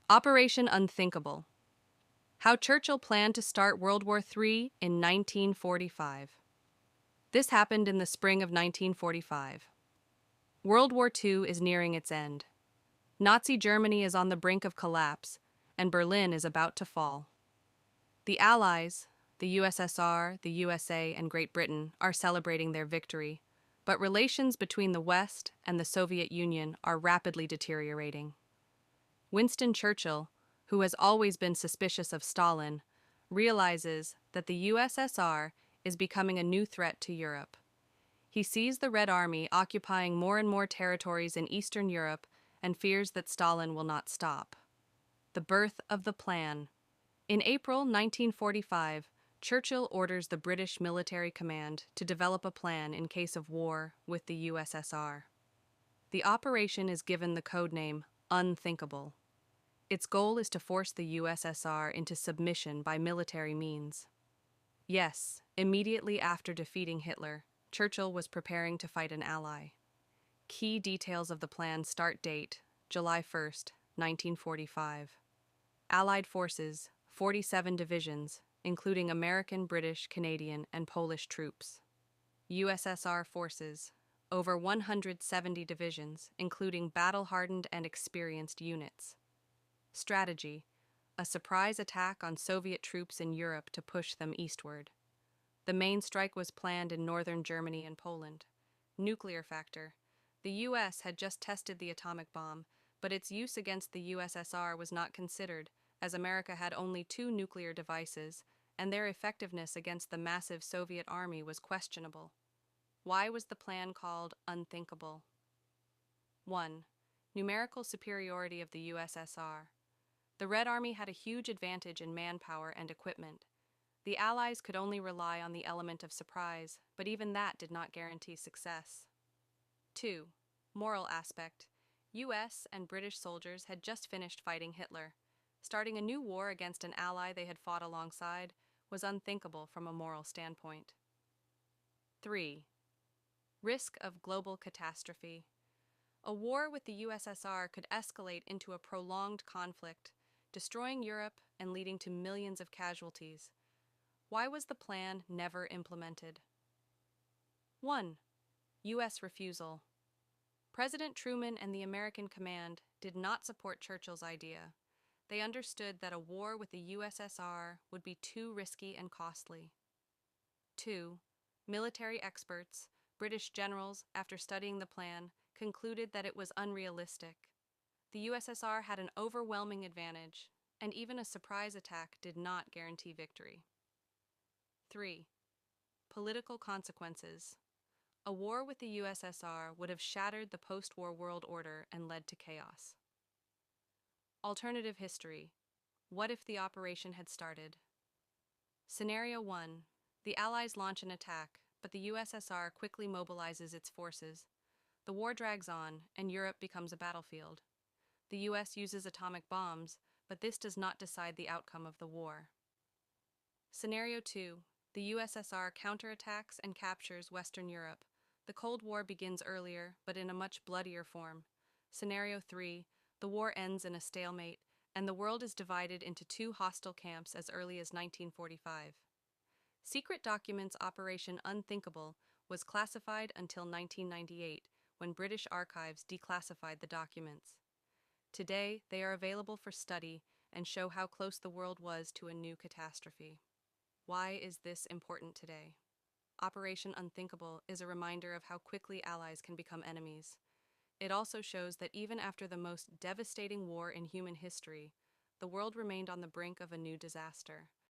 Operation Unthinkable. How Churchill planned to start World War III in 1945. This happened in the spring of 1945. World War II is nearing its end. Nazi Germany is on the brink of collapse, and Berlin is about to fall. The Allies, the USSR, the USA, and Great Britain, are celebrating their victory, but relations between the West and the Soviet Union are rapidly deteriorating. Winston Churchill, who has always been suspicious of Stalin, realizes that the USSR is becoming a new threat to Europe. He sees the Red Army occupying more and more territories in Eastern Europe and fears that Stalin will not stop. The birth of the plan. In April 1945, Churchill orders the British military command to develop a plan in case of war with the USSR. The operation is given the codename Unthinkable. Its goal is to force the USSR into submission by military means. Yes, immediately after defeating Hitler, Churchill was preparing to fight an ally. Key details of the plan's start date, July 1st, 1945. Allied forces, 47 divisions, including American, British, Canadian, and Polish troops. USSR forces, over 170 divisions, including battle-hardened and experienced units. Strategy: a surprise attack on Soviet troops in Europe to push them eastward. The main strike was planned in northern Germany and Poland. Nuclear factor: the US had just tested the atomic bomb, but its use against the USSR was not considered, as America had only 2 nuclear devices, and their effectiveness against the massive Soviet army was questionable. Why was the plan called unthinkable? 1. Numerical superiority of the USSR. The Red Army had a huge advantage in manpower and equipment. The Allies could only rely on the element of surprise, but even that did not guarantee success. 2. Moral aspect. US and British soldiers had just finished fighting Hitler. Starting a new war against an ally they had fought alongside was unthinkable from a moral standpoint. 3. Risk of global catastrophe. A war with the USSR could escalate into a prolonged conflict, destroying Europe and leading to millions of casualties. Why was the plan never implemented? 1. U.S. refusal. President Truman and the American command did not support Churchill's idea. They understood that a war with the USSR would be too risky and costly. 2. Military experts, British generals, after studying the plan, concluded that it was unrealistic. The USSR had an overwhelming advantage, and even a surprise attack did not guarantee victory. 3. Political consequences. A war with the USSR would have shattered the post-war world order and led to chaos. Alternative history. What if the operation had started? Scenario 1. The Allies launch an attack, but the USSR quickly mobilizes its forces. The war drags on, and Europe becomes a battlefield. The US uses atomic bombs, but this does not decide the outcome of the war. Scenario 2. The USSR counterattacks and captures Western Europe. The Cold War begins earlier, but in a much bloodier form. Scenario 3. The war ends in a stalemate, and the world is divided into 2 hostile camps as early as 1945. Secret documents Operation Unthinkable was classified until 1998, when British archives declassified the documents. Today, they are available for study and show how close the world was to a new catastrophe. Why is this important today? Operation Unthinkable is a reminder of how quickly allies can become enemies. It also shows that even after the most devastating war in human history, the world remained on the brink of a new disaster.